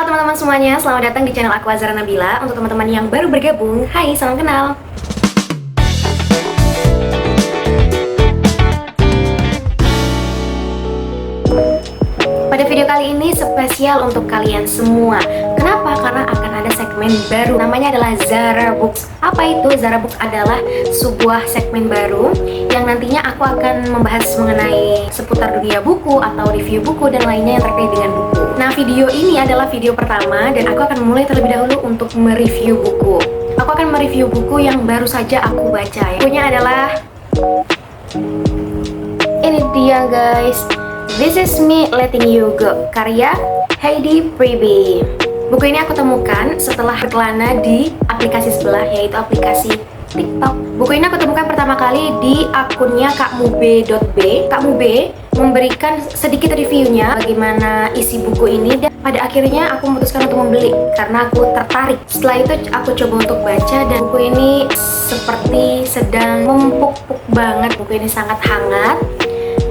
Halo teman-teman semuanya, selamat datang di channel aku Azhara Nabila. Untuk teman-teman yang baru bergabung, hai, salam kenal. Pada video kali ini spesial untuk kalian semua. Kenapa? Karena akan ada segmen baru, namanya adalah Zara Books. Apa itu? Zara Books adalah sebuah segmen baru yang nantinya aku akan membahas mengenai seputar dunia buku atau review buku dan lainnya yang terkait dengan buku. Nah, video ini adalah video pertama dan aku akan mulai terlebih dahulu untuk mereview buku. Aku akan mereview buku yang baru saja aku baca. Bukunya adalah ini dia guys. This is Me Letting You Go, karya Heidi Priebe. Buku ini aku temukan setelah berkelana di aplikasi sebelah, yaitu aplikasi TikTok. Buku ini aku temukan pertama kali di akunnya kakmube.b. Kakmube memberikan sedikit reviewnya bagaimana isi buku ini, dan pada akhirnya aku memutuskan untuk membeli karena aku tertarik. Setelah itu aku coba untuk baca dan buku ini seperti sedang mempuk-puk banget. Buku ini sangat hangat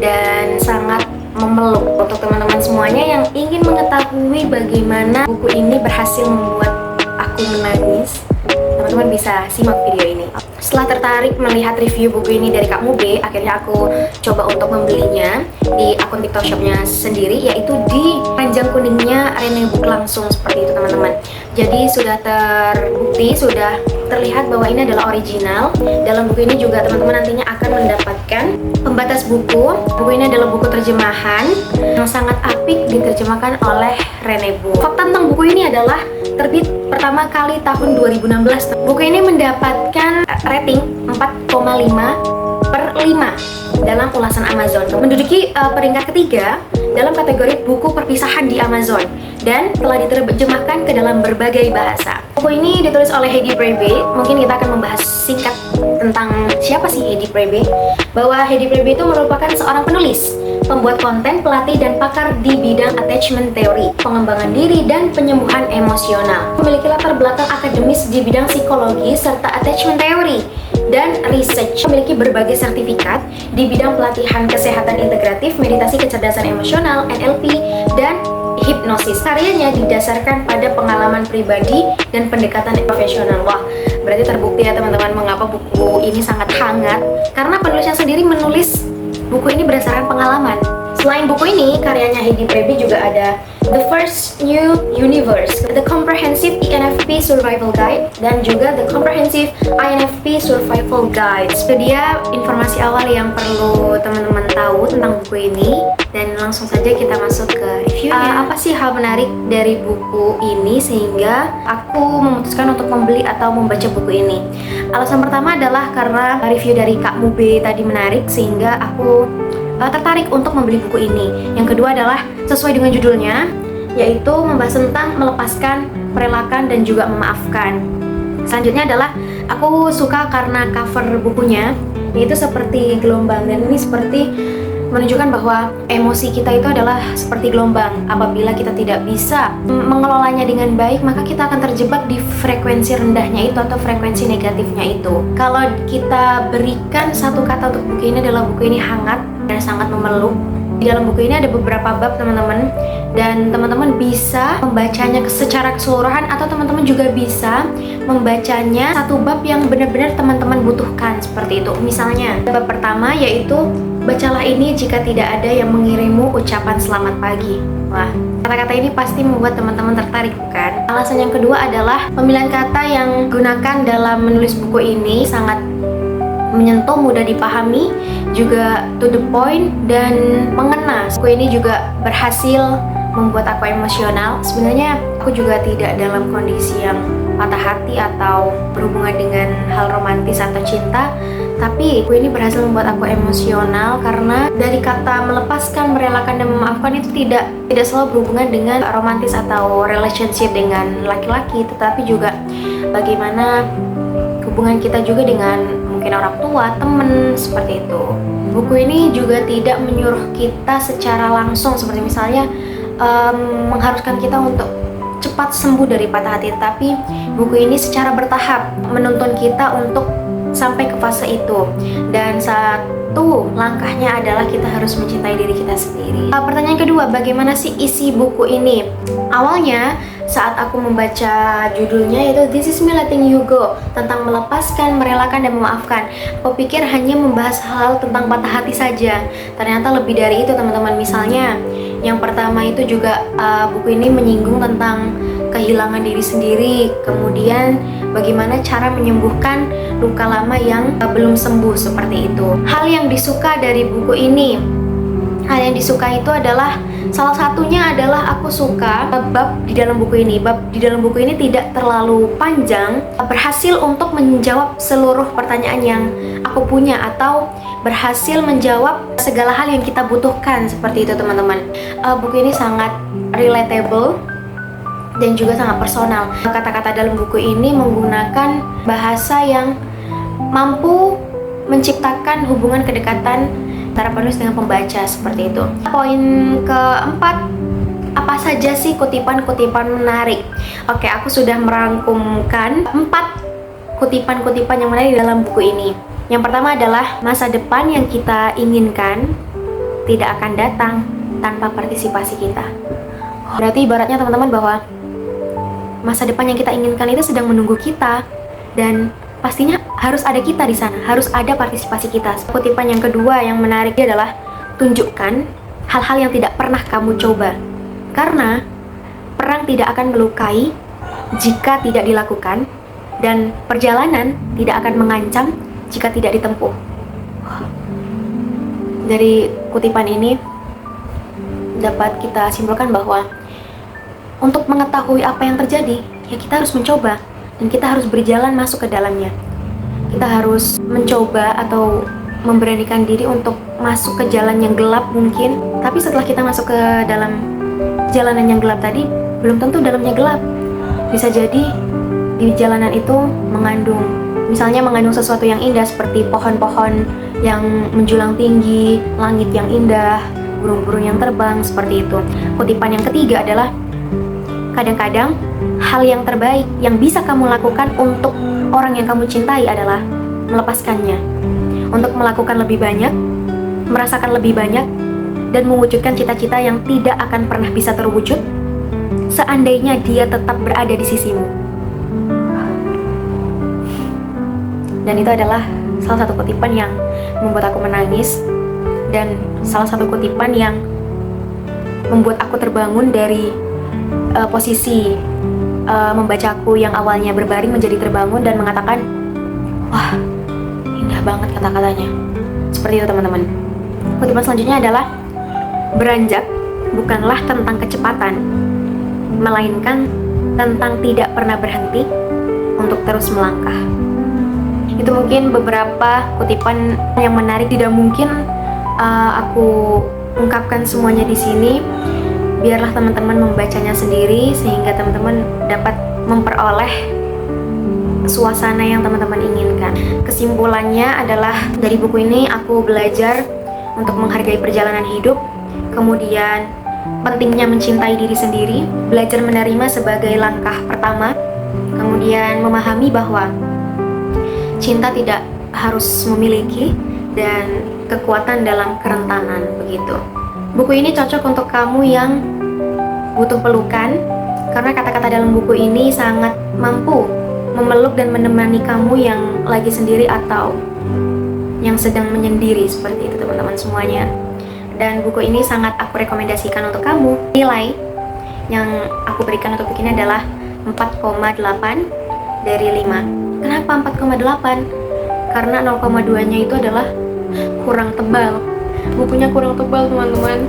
dan sangat memeluk untuk teman-teman semuanya yang ingin mengetahui bagaimana buku ini berhasil membuat aku menangis. Teman-teman bisa simak video ini. Setelah tertarik melihat review buku ini dari Kak Mube, akhirnya aku coba untuk membelinya di akun TikTok shopnya sendiri, yaitu di panjang kuningnya Rene Book langsung seperti itu teman-teman. Jadi sudah terbukti, sudah terlihat bahwa ini adalah original. Dalam buku ini juga teman-teman nantinya akan mendapatkan pembatas buku. Buku ini adalah buku terjemahan yang sangat apik diterjemahkan oleh Rene Book. Fakta tentang buku ini adalah terbit pertama kali tahun 2016. Buku ini mendapatkan rating 4,5/5 dalam ulasan Amazon. Menduduki peringkat ketiga dalam kategori buku perpisahan di Amazon dan telah diterjemahkan ke dalam berbagai bahasa. Buku ini ditulis oleh Heidi Priebe. Mungkin kita akan membahas singkat tentang siapa sih Heidi Priebe. Bahwa Heidi Priebe itu merupakan seorang penulis, pembuat konten, pelatih, dan pakar di bidang attachment theory, pengembangan diri, dan penyembuhan emosional. Memiliki latar belakang akademis di bidang psikologi serta attachment theory dan research. Memiliki berbagai sertifikat di bidang pelatihan kesehatan integratif, meditasi kecerdasan emosional, NLP, dan hipnosis. Karyanya didasarkan pada pengalaman pribadi dan pendekatan profesional. Wah, berarti terbukti ya teman-teman mengapa buku ini sangat hangat, karena penulisnya sendiri menulis buku ini berdasarkan pengalaman. Selain buku ini, karyanya Heidi Priebe juga ada The First New Universe, The Comprehensive ENFP Survival Guide, dan juga The Comprehensive INFP Survival Guide. Itu dia informasi awal yang perlu teman-teman tahu tentang buku ini. Dan langsung saja kita masuk ke reviewnya. Apa sih hal menarik dari buku ini sehingga aku memutuskan untuk membeli atau membaca buku ini? Alasan pertama adalah karena review dari Kak Mube tadi menarik sehingga aku tertarik untuk membeli buku ini. Yang kedua adalah sesuai dengan judulnya, yaitu membahas tentang melepaskan, merelakan, dan juga memaafkan. Selanjutnya adalah aku suka karena cover bukunya, yaitu seperti gelombang, dan ini seperti menunjukkan bahwa emosi kita itu adalah seperti gelombang. Apabila kita tidak bisa mengelolanya dengan baik, maka kita akan terjebak di frekuensi rendahnya itu atau frekuensi negatifnya itu. Kalau kita berikan satu kata untuk buku ini adalah buku ini hangat dan sangat memeluk. Di dalam buku ini ada beberapa bab teman-teman, dan teman-teman bisa membacanya secara keseluruhan atau teman-teman juga bisa membacanya satu bab yang benar-benar teman-teman butuhkan seperti itu. Misalnya bab pertama yaitu bacalah ini jika tidak ada yang mengirimu ucapan selamat pagi. Wah, kata-kata ini pasti membuat teman-teman tertarik, bukan? Alasan yang kedua adalah pemilihan kata yang digunakan dalam menulis buku ini sangat menyentuh, mudah dipahami, juga to the point, dan mengena. Buku ini juga berhasil membuat aku emosional. Sebenarnya aku juga tidak dalam kondisi yang patah hati atau berhubungan dengan hal romantis atau cinta, tapi buku ini berhasil membuat aku emosional karena dari kata melepaskan, merelakan, dan memaafkan itu tidak selalu berhubungan dengan romantis atau relationship dengan laki-laki, tetapi juga bagaimana hubungan kita juga dengan mungkin orang tua, temen, seperti itu. Buku ini juga tidak menyuruh kita secara langsung, seperti misalnya mengharuskan kita untuk cepat sembuh dari patah hati, tapi buku ini secara bertahap menuntun kita untuk sampai ke fase itu. Dan satu langkahnya adalah kita harus mencintai diri kita sendiri. Pertanyaan kedua, bagaimana sih isi buku ini? Awalnya saat aku membaca judulnya yaitu This is me letting you go, tentang melepaskan, merelakan, dan memaafkan. Aku pikir hanya membahas hal tentang patah hati saja. Ternyata lebih dari itu teman-teman. Misalnya yang pertama itu juga buku ini menyinggung tentang kehilangan diri sendiri, kemudian bagaimana cara menyembuhkan luka lama yang belum sembuh seperti itu. Hal yang disuka dari buku ini, hal yang disuka itu adalah salah satunya adalah aku suka bab di dalam buku ini. Bab di dalam buku ini tidak terlalu panjang, berhasil untuk menjawab seluruh pertanyaan yang aku punya atau berhasil menjawab segala hal yang kita butuhkan seperti itu teman-teman. Buku ini sangat relatable dan juga sangat personal. Kata-kata dalam buku ini menggunakan bahasa yang mampu menciptakan hubungan kedekatan antara penulis dengan pembaca seperti itu. Poin keempat, apa saja sih kutipan-kutipan menarik? Oke, aku sudah merangkumkan 4 kutipan-kutipan yang menarik dalam buku ini. Yang pertama adalah masa depan yang kita inginkan tidak akan datang tanpa partisipasi kita. Berarti ibaratnya teman-teman bahwa masa depan yang kita inginkan itu sedang menunggu kita, dan pastinya harus ada kita di sana, harus ada partisipasi kita. Kutipan yang kedua yang menarik adalah tunjukkan hal-hal yang tidak pernah kamu coba, karena perang tidak akan melukai jika tidak dilakukan, dan perjalanan tidak akan mengancam jika tidak ditempuh. Dari kutipan ini dapat kita simpulkan bahwa untuk mengetahui apa yang terjadi, ya kita harus mencoba dan kita harus berjalan masuk ke dalamnya. Kita harus mencoba atau memberanikan diri untuk masuk ke jalan yang gelap mungkin. Tapi setelah kita masuk ke dalam jalanan yang gelap tadi, belum tentu dalamnya gelap. Bisa jadi di jalanan itu misalnya mengandung sesuatu yang indah seperti pohon-pohon yang menjulang tinggi, langit yang indah, burung-burung yang terbang, seperti itu. Kutipan yang ketiga adalah kadang-kadang hal yang terbaik yang bisa kamu lakukan untuk orang yang kamu cintai adalah melepaskannya. Untuk melakukan lebih banyak, merasakan lebih banyak, dan mewujudkan cita-cita yang tidak akan pernah bisa terwujud seandainya dia tetap berada di sisimu. Dan itu adalah salah satu kutipan yang membuat aku menangis, dan salah satu kutipan yang membuat aku terbangun dari posisi membacaku yang awalnya berbaring menjadi terbangun dan mengatakan, wah, indah banget kata-katanya. Seperti itu teman-teman. Kutipan selanjutnya adalah beranjak bukanlah tentang kecepatan, melainkan tentang tidak pernah berhenti untuk terus melangkah. Itu mungkin beberapa kutipan yang menarik. Tidak mungkin aku ungkapkan semuanya di sini. Biarlah teman-teman membacanya sendiri sehingga teman-teman dapat memperoleh suasana yang teman-teman inginkan. Kesimpulannya adalah dari buku ini aku belajar untuk menghargai perjalanan hidup, kemudian pentingnya mencintai diri sendiri, belajar menerima sebagai langkah pertama, kemudian memahami bahwa cinta tidak harus memiliki, dan kekuatan dalam kerentanan, begitu. Buku ini cocok untuk kamu yang butuh pelukan, karena kata-kata dalam buku ini sangat mampu memeluk dan menemani kamu yang lagi sendiri atau yang sedang menyendiri, seperti itu teman-teman semuanya. Dan buku ini sangat aku rekomendasikan untuk kamu. Nilai yang aku berikan untuk buku ini adalah 4,8 dari 5. Kenapa 4,8? Karena 0,2-nya itu adalah kurang tebal. Bukunya kurang tebal teman-teman.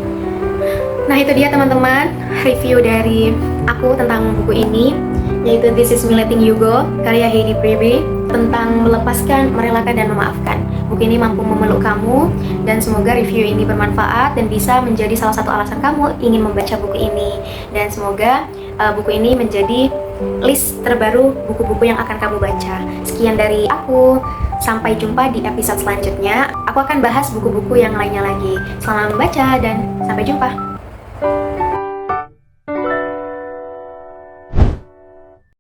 Nah itu dia teman-teman review dari aku tentang buku ini, yaitu This is me letting you go karya Heidi Priebe, tentang melepaskan, merelakan, dan memaafkan. Buku ini mampu memeluk kamu, dan semoga review ini bermanfaat dan bisa menjadi salah satu alasan kamu ingin membaca buku ini. Dan semoga buku ini menjadi list terbaru buku-buku yang akan kamu baca. Sekian dari aku. Sampai jumpa di episode selanjutnya. Aku akan bahas buku-buku yang lainnya lagi. Selamat membaca dan sampai jumpa.